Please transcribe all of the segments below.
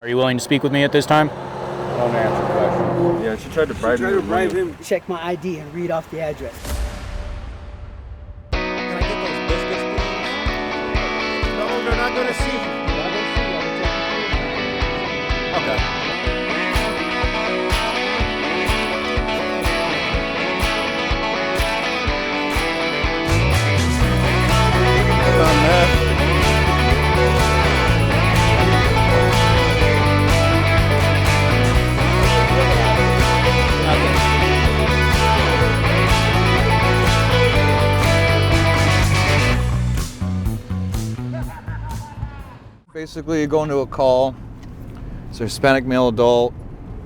Are you willing to speak with me at this time? Don't answer questions. Yeah, she tried to bribe him. Check my ID and read off the address. Can I get those biscuits, please? No, they're not gonna see you. Okay. Basically, going to a call. It's a Hispanic male adult,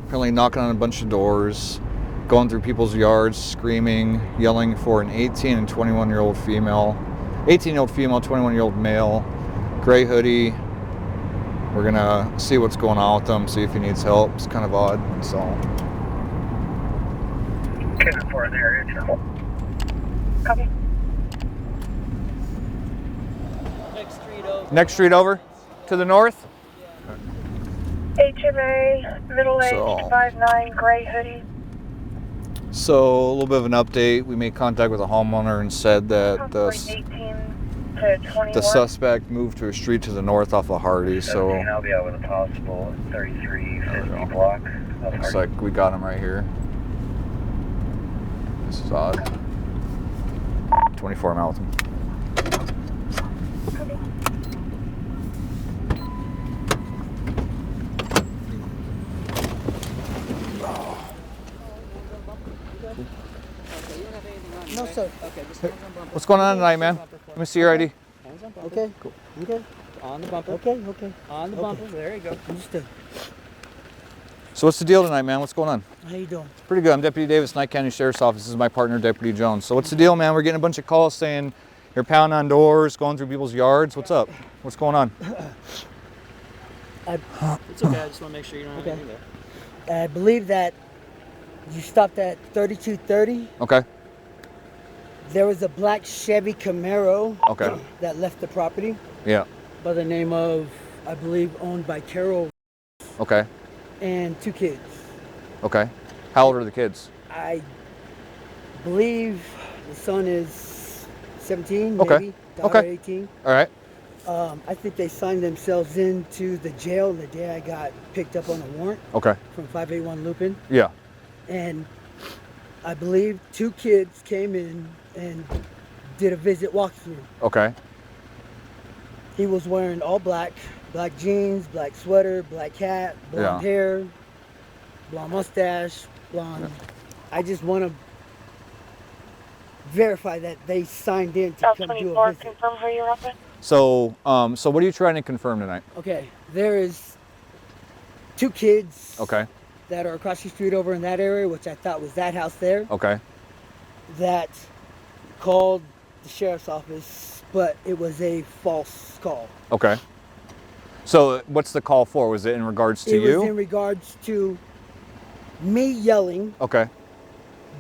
apparently knocking on a bunch of doors, going through people's yards, screaming, yelling for an 18 and 21-year-old female, 18-year-old female, 21-year-old male, gray hoodie. We're gonna see what's going on with him, see if he needs help. It's kind of odd, so. Copy. Next street over to the north? HMA, middle-aged, 5'9", gray hoodie. So a little bit of an update. We made contact with a homeowner and said that the suspect moved to a street to the north off of Hardy. So I'll be out with a possible 3350 block. Looks like we got him right here. This is odd. 24, I'm out with him. No, sir. Okay. What's going on tonight, man? Let me see your ID. Okay. Cool. Okay. On the bumper. Okay. On the bumper. There you go. Understood. So what's the deal tonight, man? What's going on? How you doing? Pretty good. I'm Deputy Davis, Knight County Sheriff's Office. This is my partner, Deputy Jones. So what's the deal, man? We're getting a bunch of calls saying you're pounding on doors, going through people's yards. What's up? What's going on? It's okay. I just want to make sure you don't have anything there. I believe that you stopped at 3230. Okay. There was a black Chevy Camaro that left the property Yeah. by the name of, I believe, owned by Carol, Okay. and 2 kids. Okay. How old are the kids? I believe the son is 17, Okay. maybe, daughter Okay. 18. All right. I think they signed themselves into the jail the day I got picked up on a warrant Okay. from 581 Lupin. Yeah. And I believe 2 kids came in and did a visit walkthrough. Okay. He was wearing all black, black jeans, black sweater, black hat, blonde hair, blonde mustache, blonde. I just want to verify that they signed in to come do a visit. Confirm who you're up with. So, so what are you trying to confirm tonight? Okay, there is 2 kids Okay. that are across the street over in that area, which I thought was that house there, Okay. that called the sheriff's office, but it was a false call. Okay. So what's the call for? Was it in regards to you? It was in regards to me yelling Okay.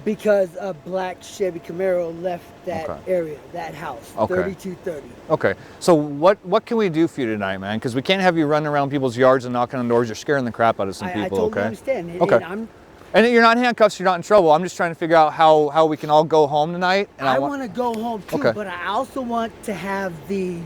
because a black Chevy Camaro left that area, that house, 3230. Okay. So what can we do for you tonight, man? Because we can't have you running around people's yards and knocking on doors. You're scaring the crap out of some people, I totally okay? understand. Okay. And you're not in handcuffs, you're not in trouble. I'm just trying to figure out how we can all go home tonight. And I want to go home too, Okay. but I also want to have the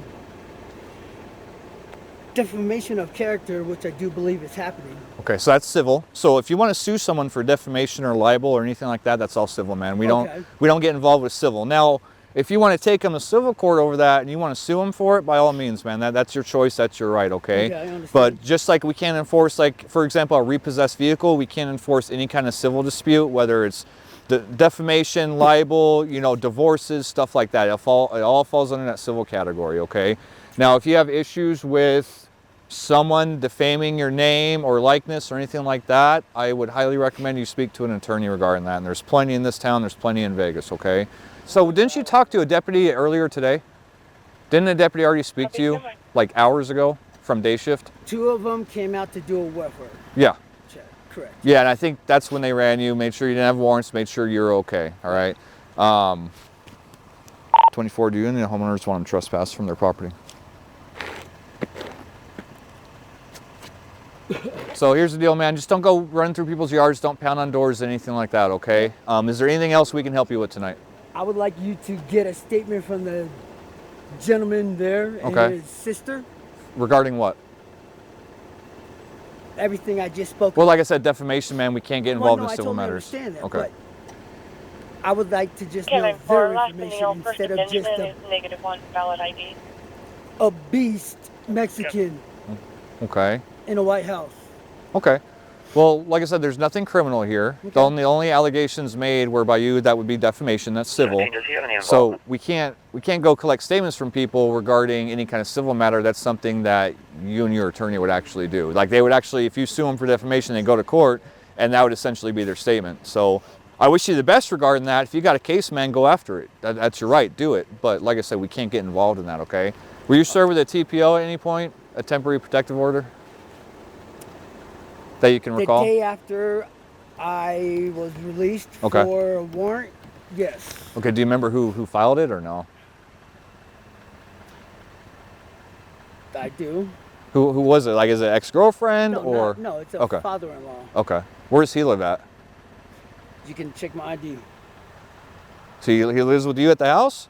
defamation of character, which I do believe is happening. Okay, so that's civil. So if you want to sue someone for defamation or libel or anything like that, that's all civil, man. We don't get involved with civil. Now, if you want to take them to civil court over that and you want to sue them for it, by all means, man, that's your choice, that's your right, okay? I understand. But just like we can't enforce, like, for example, a repossessed vehicle, we can't enforce any kind of civil dispute, whether it's defamation, libel, divorces, stuff like that. It all falls under that civil category, okay? Now, if you have issues with someone defaming your name or likeness or anything like that, I would highly recommend you speak to an attorney regarding that. And there's plenty in this town, there's plenty in Vegas, okay? So didn't you talk to a deputy earlier today? Didn't the deputy already speak to you like hours ago from day shift? 2 of them came out to do a welfare Yeah. check, correct. Yeah, and I think that's when they ran you, made sure you didn't have warrants, made sure you're okay, all right? 24, do you and the homeowners want to trespass from their property? So here's the deal, man. Just don't go running through people's yards. Don't pound on doors, anything like that, okay? Is there anything else we can help you with tonight? I would like you to get a statement from the gentleman there and his sister. Regarding what? Everything I just spoke Well, about. like I said, defamation, man. We can't get involved in civil matters. I understand that, Okay. but I would like to just Kevin, know for their last information Neil, first instead of just Benjamin is -1 valid ID. a beast Mexican Okay. in a White House. Okay. Well, like I said, there's nothing criminal here. Okay. The only allegations made were by you. That would be defamation. That's civil. Does he have any So involvement? we can't go collect statements from people regarding any kind of civil matter. That's something that you and your attorney would actually do. Like they would actually, if you sue them for defamation, they go to court, and that would essentially be their statement. So I wish you the best regarding that. If you got a case, man, go after it. That's your right. Do it. But like I said, we can't get involved in that. Okay. Were you served with a TPO at any point? A temporary protective order? That you can recall? The day after I was released Okay. for a warrant, yes. Okay, do you remember who filed it or no? I do. Who was it? Like, is it ex-girlfriend No, or? no, it's a Okay. father-in-law. Okay. Where does he live at? You can check my ID. So he lives with you at the house?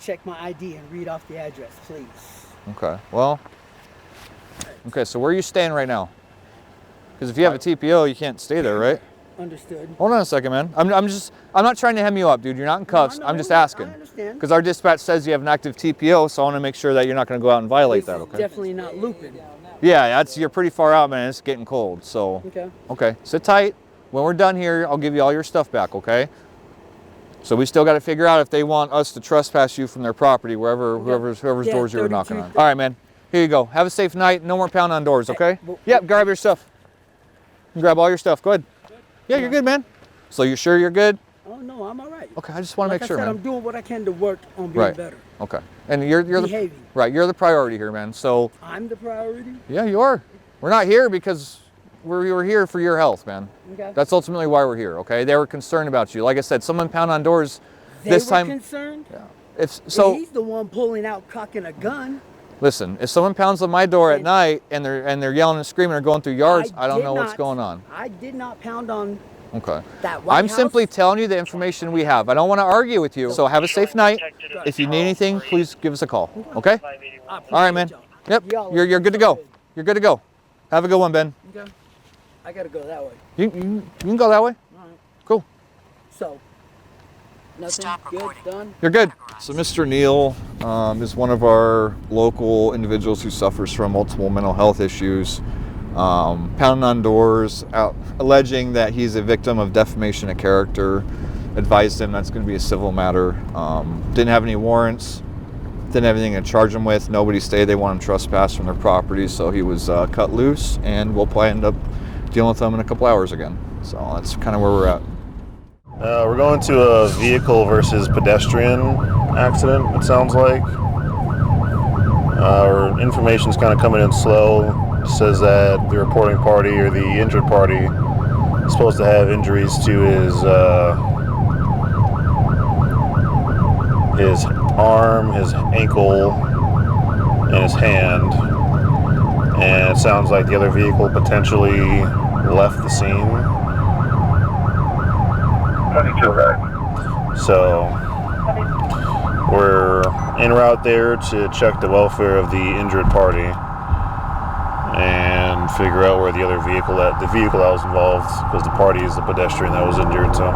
Check my ID and read off the address, please. Okay, well. Okay, so where are you staying right now? Because if you have a TPO, you can't stay there, right? Understood. Hold on a second, man. I'm not trying to hem you up, dude. You're not in cuffs. No, I I'm just know, asking. I understand. Because our dispatch says you have an active TPO, so I want to make sure that you're not going to go out and violate This that, is okay? definitely not looping. Yeah, you're pretty far out, man. It's getting cold, so. Okay. Okay, sit tight. When we're done here, I'll give you all your stuff back, okay? So we still got to figure out if they want us to trespass you from their property, whoever's Yeah, doors you were knocking 32. on. All right, man. Here you go. Have a safe night. No more pound on doors, okay? well- Yep, grab your stuff. Grab all your stuff. Go ahead. Yeah, you're good, man. So you're sure you're good? Oh no, I'm all right. Okay, I just want to Like make sure, I said, man. I'm doing what I can to work on being Right. better. Okay. And you're the Behaving. right. You're the priority here, man. So I'm the priority. yeah, you are. We're not here because we're here for your health, man. Okay. That's ultimately why we're here. Okay. They were concerned about you. Like I said, someone pound on doors. They this were time, concerned. if so, He's the one pulling out, cocking a gun. listen. If someone pounds on my door at And- night and they're yelling and screaming or going through yards, I don't did know what's not- going on. I did not pound on Okay. that White I'm House. simply telling you the information we have. I don't want to argue with you. So have a safe night. If you need anything, please give us a call. Okay? I appreciate All right, man. y'all. Yep. Y'all are You're good to so go. good. You're good to go. Have a good one, Ben. Okay. I gotta go that way. You can go that way. All right. Cool. So, nothing good done. You're good. So Mr. Neal is one of our local individuals who suffers from multiple mental health issues. Pounding on doors, alleging that he's a victim of defamation of character. Advised him that's going to be a civil matter. Didn't have any warrants. Didn't have anything to charge him with. Nobody stayed. They want him trespassed from their property, so he was cut loose, and we'll probably end up dealing with him in a couple hours again. So that's kind of where we're at. We're going to a vehicle versus pedestrian accident, it sounds like. Our information's kind of coming in slow. It says that the reporting party or the injured party is supposed to have injuries to his arm, his ankle, and his hand. And it sounds like the other vehicle potentially left the scene. So we're en route there to check the welfare of the injured party and figure out where the other vehicle that was involved, because the party is the pedestrian that was injured. So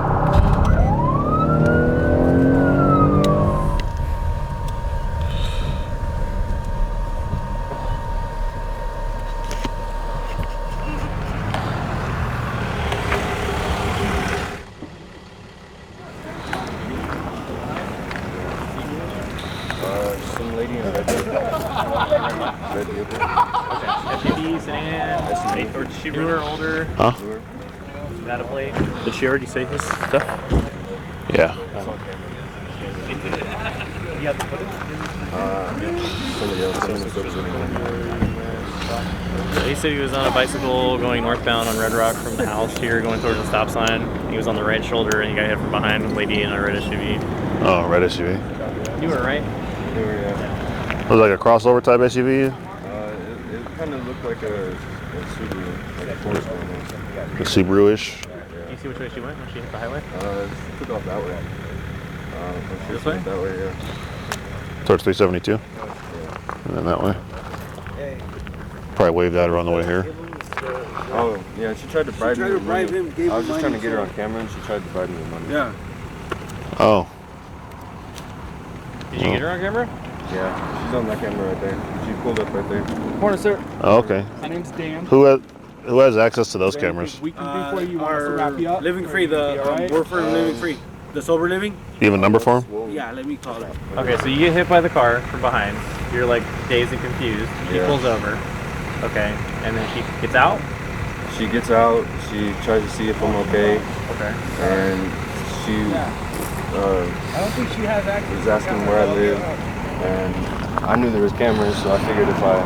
some lady in a red vehiple. Deputies and or newer, older. Huh? Got a plate. Did she already say his stuff? yeah. You have to put it. Somebody else. He said he was on a bicycle going northbound on Red Rock from the house here, going towards the stop sign. He was on the right shoulder and he got hit from behind, a lady in a red SUV. Oh, red SUV. You were right. Yeah. It was like a crossover type SUV. It kind of looked like a a Subaru, like a Forest almost. The Subaru-ish. You see which way she went when she hit the highway? She took off that way. This way? That way, yeah. Towards 372. Yeah. And then that way. Probably waved at her on the way here. Oh, yeah, she tried to bribe me with money. I was just trying to get her on camera, and she tried to bribe me with money. Yeah. Oh. Did you get her on camera? Yeah, she's on that camera right there. She pulled up right there. Morning, sir. Oh, okay. My name's Dan. Who has access to those cameras? We can before you want us to wrap you up. Living Free, we're for Living Free. The Sober Living? Do you have a number for him? Yeah, let me call it. Okay, so you get hit by the car from behind. You're like dazed and confused. She pulls over. Okay, and then she gets out? She gets out, she tries to see if I'm okay, Okay. and she I don't think she has access. was asking where I live, and I knew there was cameras, so I figured if I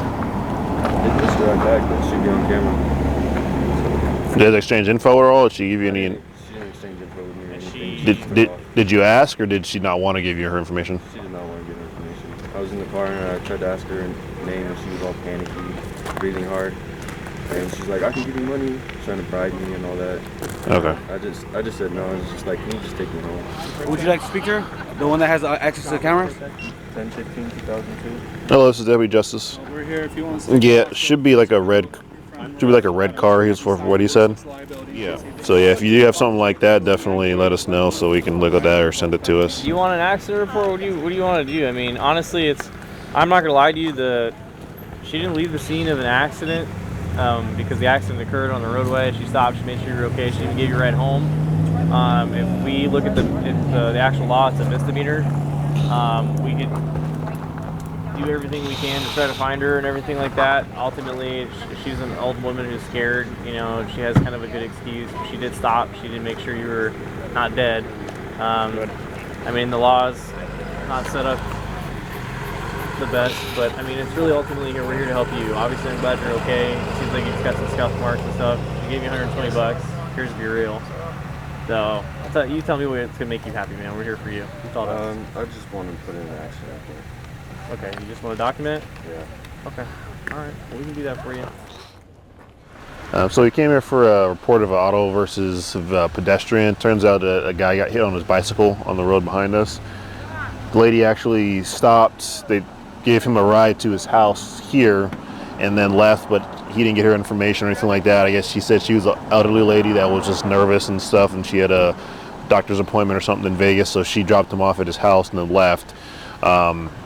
did this right back, then she'd be on camera. Did you guys exchange info at all? Did she give you any? She didn't exchange info with me or anything. she- She just took off. Did you ask, or did she not want to give you her information? She did not want to give me information. I was in the car and I tried to ask her her name, and she was all panicky, breathing hard. And she's like, I can give you money, trying to bribe me and all that. Okay. I just said no. I was just like, can you just take me home? Would you like to speak to her? The one that has access to the cameras? 10/15/2002. Hello, this is Deputy Justice. We're here if you want to. Yeah, should be like a red car. He's for what he said. Yeah. So yeah, if you do have something like that, definitely let us know so we can look at that or send it to us. Do you want an accident report? What do you want to do? I mean, honestly, I'm not gonna lie to you. She didn't leave the scene of an accident because the accident occurred on the roadway. She stopped. She made sure you were okay. She even gave you a ride home. If we look at the actual law, it's a misdemeanor. We could do everything we can to try to find her and everything like that. Ultimately, she's an old woman who's scared. You know, she has kind of a good excuse. She did stop. She did make sure you were not dead. I mean, the law's not set up the best, but I mean, it's really ultimately here. We're here to help you. Obviously, I'm glad you're okay. It seems like you've got some scuff marks and stuff. She gave you $120. Here's if you're real. So, you tell me what's gonna make you happy, man. We're here for you. That's all that is. I just want to put in an accident report. Okay, you just want a document? Yeah. Okay. All right. Well, we can do that for you. So we came here for a report of an auto versus pedestrian. Turns out a guy got hit on his bicycle on the road behind us. The lady actually stopped. They gave him a ride to his house here and then left, but he didn't get her information or anything like that. I guess she said she was an elderly lady that was just nervous and stuff, and she had a doctor's appointment or something in Vegas, so she dropped him off at his house and then left.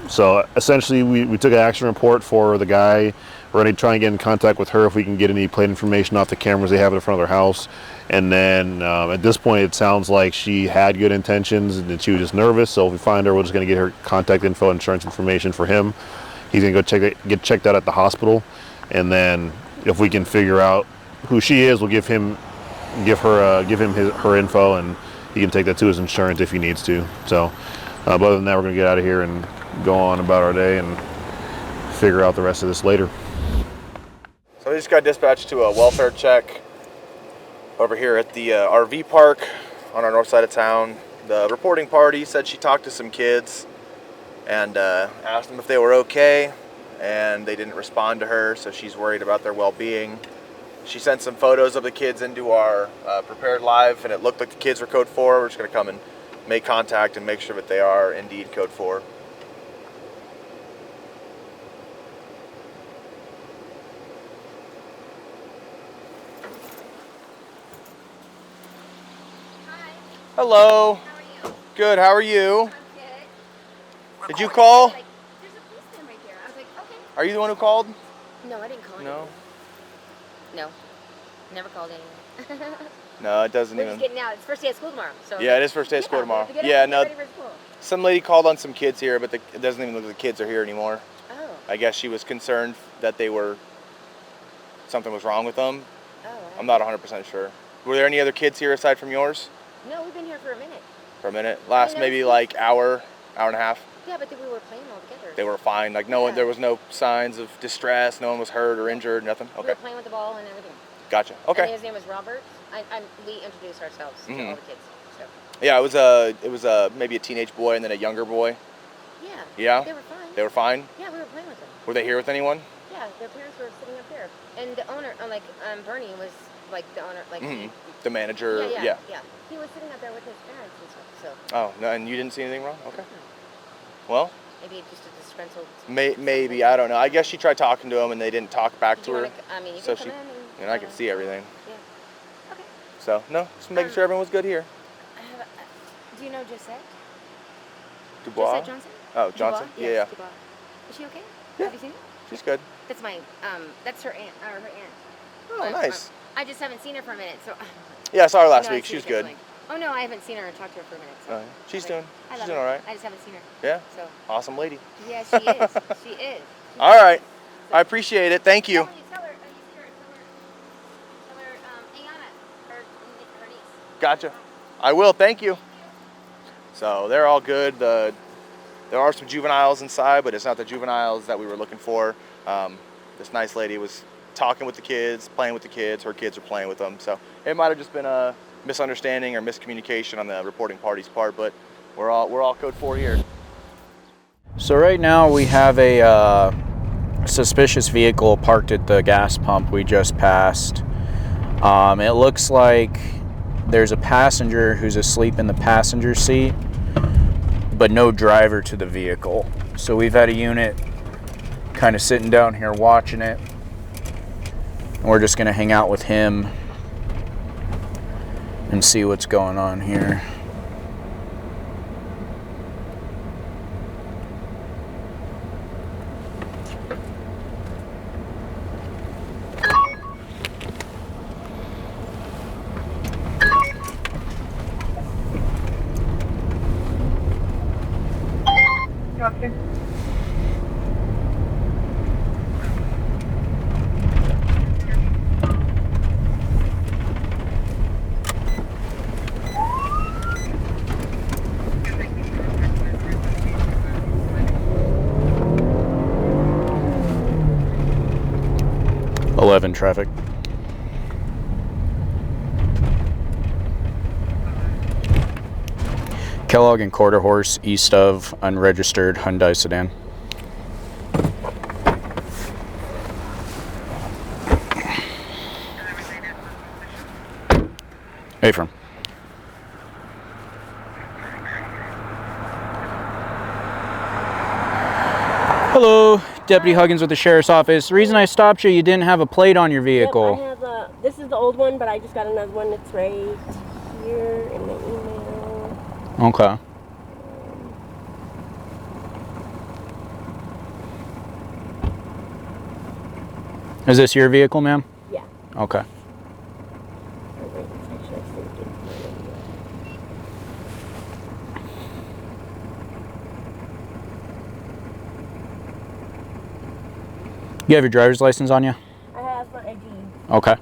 So essentially we took an action report for the guy. We're going to try and get in contact with her if we can get any plate information off the cameras they have in front of their house. And then at this point it sounds like she had good intentions and that she was just nervous. So if we find her, we're just going to get her contact info, insurance information for him. He's going to go get checked out at the hospital. And then if we can figure out who she is, we'll give him her info, and he can take that to his insurance if he needs to. So but other than that, we're going to get out of here and go on about our day and figure out the rest of this later. So I just got dispatched to a welfare check over here at the RV park on our north side of town. The reporting party said she talked to some kids and asked them if they were okay, and they didn't respond to her, so she's worried about their well-being. She sent some photos of the kids into our prepared live, and it looked like the kids were code 4. We're just going to come and make contact and make sure that they are indeed code 4. Hi, Hello. how are you? Good. How are you? I'm good. Did you call? Like, there's a policeman right here. I was like, okay. Are you the one who called? No, I didn't call No. anyone. No, never called anyone. No, it doesn't We're even. just getting out. It's first day of school tomorrow. So Yeah, it is first day of school we tomorrow. have to get Yeah, up and no. get ready for school. Some lady called on some kids here, but it doesn't even look like the kids are here anymore. Oh. I guess she was concerned that something was wrong with them. Oh. I'm not 100% sure. Were there any other kids here aside from yours? No, we've been here for a minute. For a minute? Last no, maybe it's- like hour and a half? Yeah, but then we were playing all together. They were fine. Like no one, Yeah. there was no signs of distress. No one was hurt or injured. Nothing. We Okay. were playing with the ball and everything. Gotcha. And Okay. his name was Robert. We introduced ourselves to all the kids. So. Yeah, it was maybe a teenage boy and then a younger boy. Yeah. Yeah? They were fine. They were fine. Yeah, we were playing with them. Were they here with anyone? Yeah, Yeah, their parents were sitting up there, and the owner, Bernie was like the owner, like The manager. yeah. He was sitting up there with his parents and stuff. So. Oh, no, and you didn't see anything wrong? Okay. Well. Maybe just a disgruntled. Maybe, I don't know. I guess she tried talking to him and they didn't talk back to her. You so can come in and I could see everything. Yeah. Okay. So no, just making sure everyone was good here. Do you know Josette? Dubois. Josette Johnson? Oh, Johnson. Dubois? Yeah. Dubois. Is she okay? Yeah. Have you seen her? She's good. That's my that's her aunt or her aunt. Oh, nice. I just haven't seen her for a minute, so. Yeah, I saw her last week. She was good. Oh no, I haven't seen her or talked to her for a minute. So. She's doing all right. I just haven't seen her. Yeah. So. Awesome lady. Yeah, she is. She is. All right. So. I appreciate it. Thank you. Tell her Ayana, her niece. Gotcha. I will. Thank you. So they're all good. There are some juveniles inside, but it's not the juveniles that we were looking for. This nice lady was talking with the kids, playing with the kids. Her kids are playing with them. So it might have just been a misunderstanding or miscommunication on the reporting party's part, but we're all code 4 here. So right now we have a suspicious vehicle parked at the gas pump we just passed. It looks like there's a passenger who's asleep in the passenger seat, but no driver to the vehicle. So we've had a unit kind of sitting down here watching it. And we're just gonna hang out with him and see what's going on here. Doctor. Traffic. Kellogg and Quarter Horse east of unregistered Hyundai sedan. A-firm. Hello, Deputy Huggins with the Sheriff's Office. The reason I stopped you, you didn't have a plate on your vehicle. Yep, I have this is the old one, but I just got another one. It's right here in the email. Okay. Is this your vehicle, ma'am? Yeah. Okay. You have your driver's license on you? I have my ID. Okay.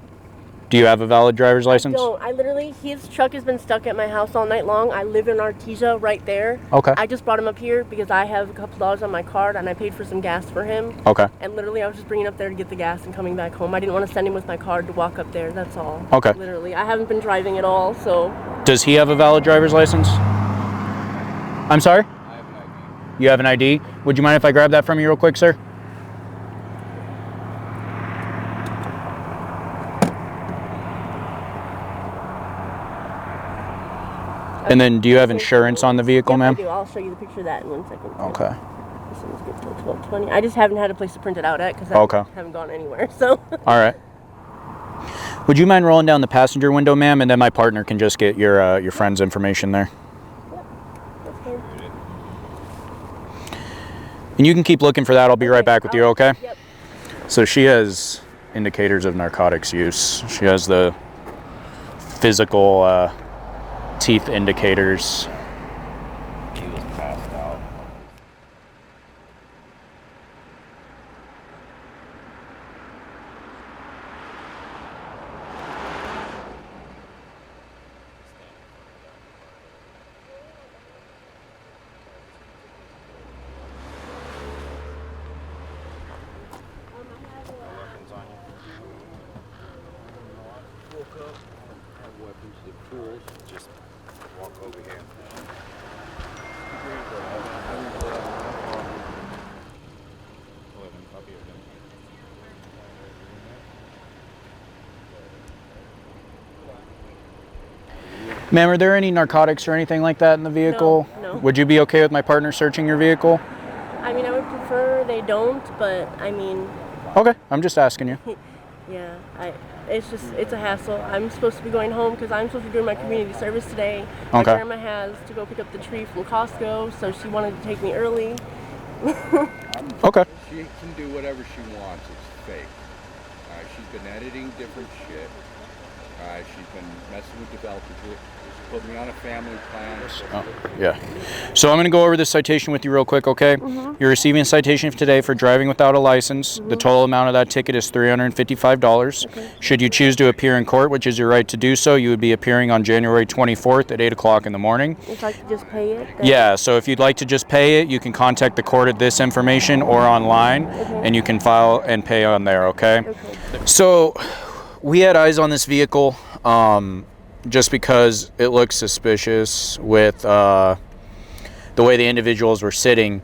Do you have a valid driver's license? I don't. I literally, his truck has been stuck at my house all night long. I live in Artesia right there. Okay. I just brought him up here because I have a couple dollars on my card and I paid for some gas for him. Okay. And literally I was just bringing up there to get the gas and coming back home. I didn't want to send him with my card to walk up there, that's all. Okay. Literally. I haven't been driving at all, so. Does he have a valid driver's license? I'm sorry? I have an ID. You have an ID? Would you mind if I grab that from you real quick, sir? And then, do you have insurance on the vehicle, ma'am? I do. I'll show you the picture of that in 1 second. Okay. This one's good till 12:20. I just haven't had a place to print it out at because I haven't gone anywhere. So. All right. Would you mind rolling down the passenger window, ma'am, and then my partner can just get your friend's information there. Yep. That's good. And you can keep looking for that. I'll be right back with you. Okay? Yep. So she has indicators of narcotics use. She has the physical. Teeth indicators. He was passed out. Woke up, have weapons, the tools, just walk over here. Ma'am, are there any narcotics or anything like that in the vehicle? No, no. Would you be okay with my partner searching your vehicle? I mean, I would prefer they don't, but I mean... Okay, I'm just asking you. Yeah, it's a hassle. I'm supposed to be going home because I'm supposed to be doing my community service today. My Okay. grandma has to go pick up the tree from Costco, so she wanted to take me early. Okay. She can do whatever she wants. It's fake. She's been editing different shit. She's been messing with developers. She's put me on a family plan. Oh, yeah. So I'm going to go over this citation with you real quick, okay? You're receiving a citation today for driving without a license. The total amount of that ticket is $355. Okay. Should you choose to appear in court, which is your right to do so, you would be appearing on January 24th at 8 o'clock in the morning. If I could just pay it? Yeah, so if you'd like to just pay it, you can contact the court at this information or online, and you can file and pay on there, okay? So we had eyes on this vehicle just because it looks suspicious with the way the individuals were sitting.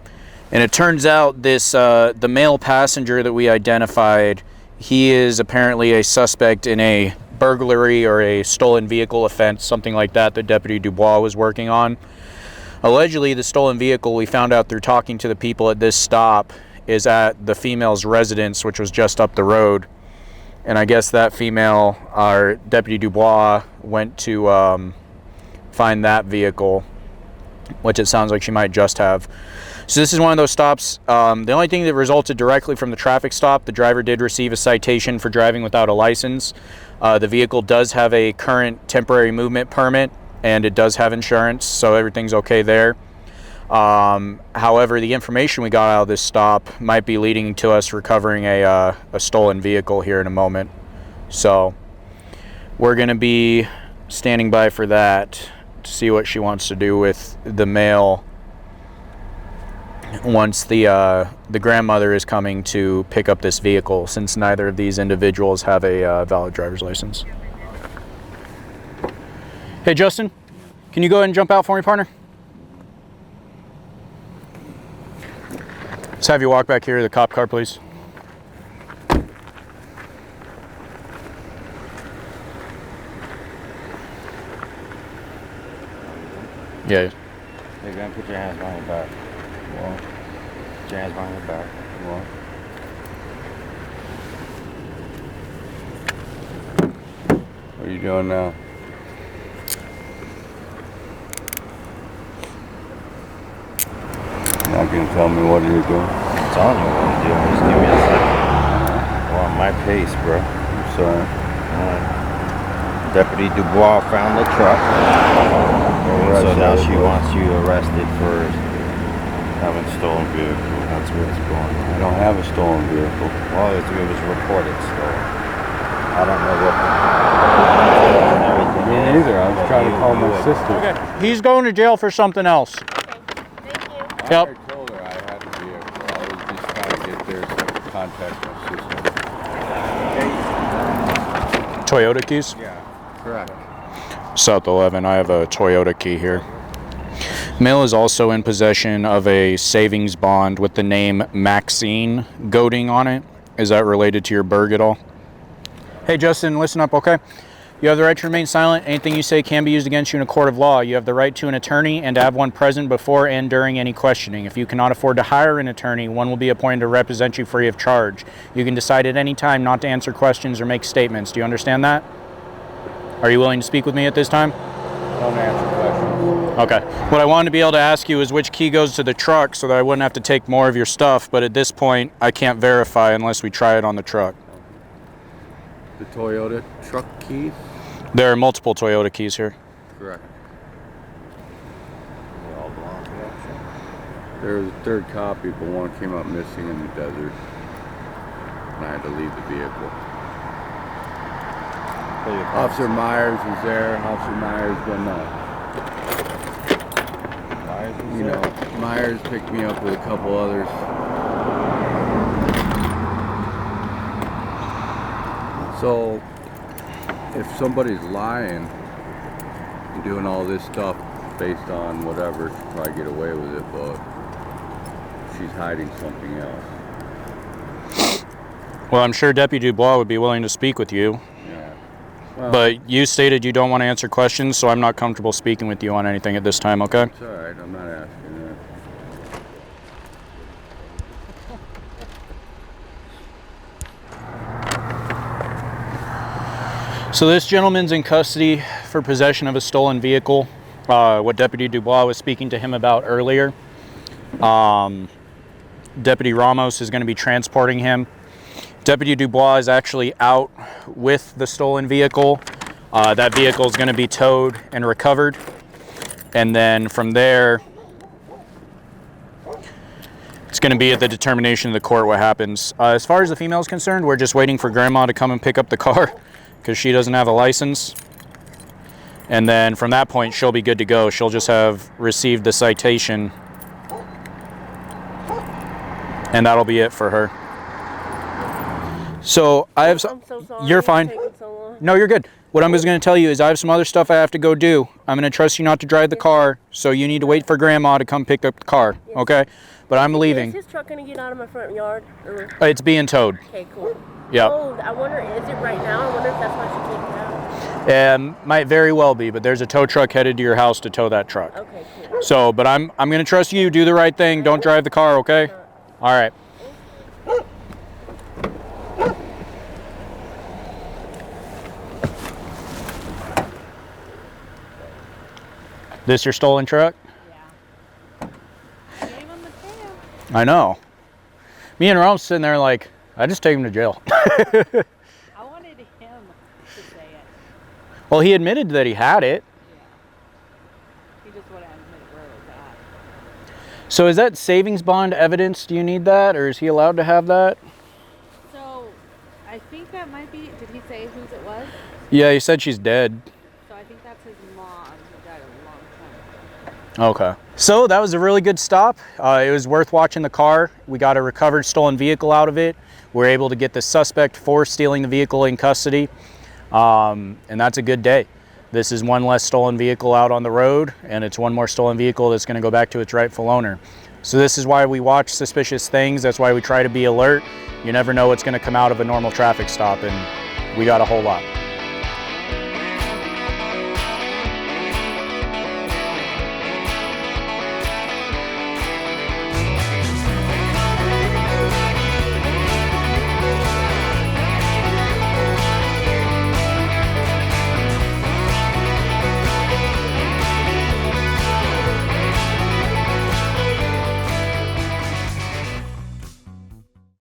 And it turns out this the male passenger that we identified, he is apparently a suspect in a burglary or a stolen vehicle offense, something like that Deputy Dubois was working on. Allegedly, the stolen vehicle, we found out through talking to the people at this stop, is at the female's residence, which was just up the road. And I guess that female, our Deputy Dubois, went to find that vehicle, which it sounds like she might just have. So this is one of those stops. The only thing that resulted directly from the traffic stop, the driver did receive a citation for driving without a license. The vehicle does have a current temporary movement permit, and it does have insurance, so everything's okay there. However, the information we got out of this stop might be leading to us recovering a stolen vehicle here in a moment. So we're going to be standing by for that to see what she wants to do with the male once the grandmother is coming to pick up this vehicle, since neither of these individuals have a valid driver's license. Hey, Justin, can you go ahead and jump out for me, partner? Let's have you walk back here to the cop car, please. Yeah. Hey, man, put your hands behind your back. One. Put your hands behind your back. One. What are you doing now? Now can you tell me what you're doing? I'm telling you what I'm doing. Just give me a second. We're on my pace, bro. I'm sorry. Deputy Dubois found the truck. So now she wants you arrested for having stolen vehicle. That's what's going on. I don't have a stolen vehicle. Well, it was reported stolen. I don't know what everything Me is. neither. I was trying to call my sister. Okay. He's going to jail for something else. Yep. I told her I had the vehicle. I was just trying to get there so I could contact my sister. Toyota keys? Yeah, correct. South 11, I have a Toyota key here. Male is also in possession of a savings bond with the name Maxine Goading on it. Is that related to your burg at all? Hey Justin, listen up, okay? You have the right to remain silent. Anything you say can be used against you in a court of law. You have the right to an attorney and to have one present before and during any questioning. If you cannot afford to hire an attorney, one will be appointed to represent you free of charge. You can decide at any time not to answer questions or make statements. Do you understand that? Are you willing to speak with me at this time? Don't answer questions. Okay. What I wanted to be able to ask you is which key goes to the truck so that I wouldn't have to take more of your stuff, but at this point, I can't verify unless we try it on the truck. The Toyota truck keys? There are multiple Toyota keys here. Correct. They all belong to that shit. There was a third copy, but one came up missing in the desert. And I had to leave the vehicle. Officer Myers was there. Officer Myers when Myers picked me up with a couple others. So if somebody's lying and doing all this stuff based on whatever, she'll probably get away with it, but she's hiding something else. Well, I'm sure Deputy Dubois would be willing to speak with you. Yeah. But you stated you don't want to answer questions, so I'm not comfortable speaking with you on anything at this time, okay? It's all right. I'm not asking that. So this gentleman's in custody for possession of a stolen vehicle. What Deputy Dubois was speaking to him about earlier. Deputy Ramos is going to be transporting him. Deputy Dubois is actually out with the stolen vehicle. That vehicle is going to be towed and recovered. And then from there, it's going to be at the determination of the court what happens. As far as the female is concerned, we're just waiting for Grandma to come and pick up the car because she doesn't have a license. And then from that point, she'll be good to go. She'll just have received the citation. And that'll be it for her. So I have some. I'm so sorry. You're fine. It's taking so long. No, you're good. What I'm just going to tell you is I have some other stuff I have to go do. I'm going to trust you not to drive the car, so you need to wait for Grandma to come pick up the car, okay? But I'm leaving. Is his truck going to get out of my front yard? Or? It's being towed. Okay, cool. Yeah. Oh, I wonder, is it right now? I wonder if that's why she can't get out. Might very well be, but there's a tow truck headed to your house to tow that truck. Okay, cool. So, but I'm going to trust you. Do the right thing. Don't drive the car, okay? All right. This your stolen truck? Yeah. I gave him the tail. I know. Me and Rome sitting there like, I just take him to jail. I wanted him to say it. Well, he admitted that he had it. Yeah. He just wouldn't admit where it was at. So is that savings bond evidence? Do you need that, or is he allowed to have that? So, I think that might be, did he say whose it was? Yeah, he said she's dead. So I think that's his mom who died a long time ago. Okay. So that was a really good stop. It was worth watching the car. We got a recovered stolen vehicle out of it. We were able to get the suspect for stealing the vehicle in custody. And that's a good day. This is one less stolen vehicle out on the road, and it's one more stolen vehicle that's going to go back to its rightful owner. So this is why we watch suspicious things. That's why we try to be alert. You never know what's going to come out of a normal traffic stop, and we got a whole lot.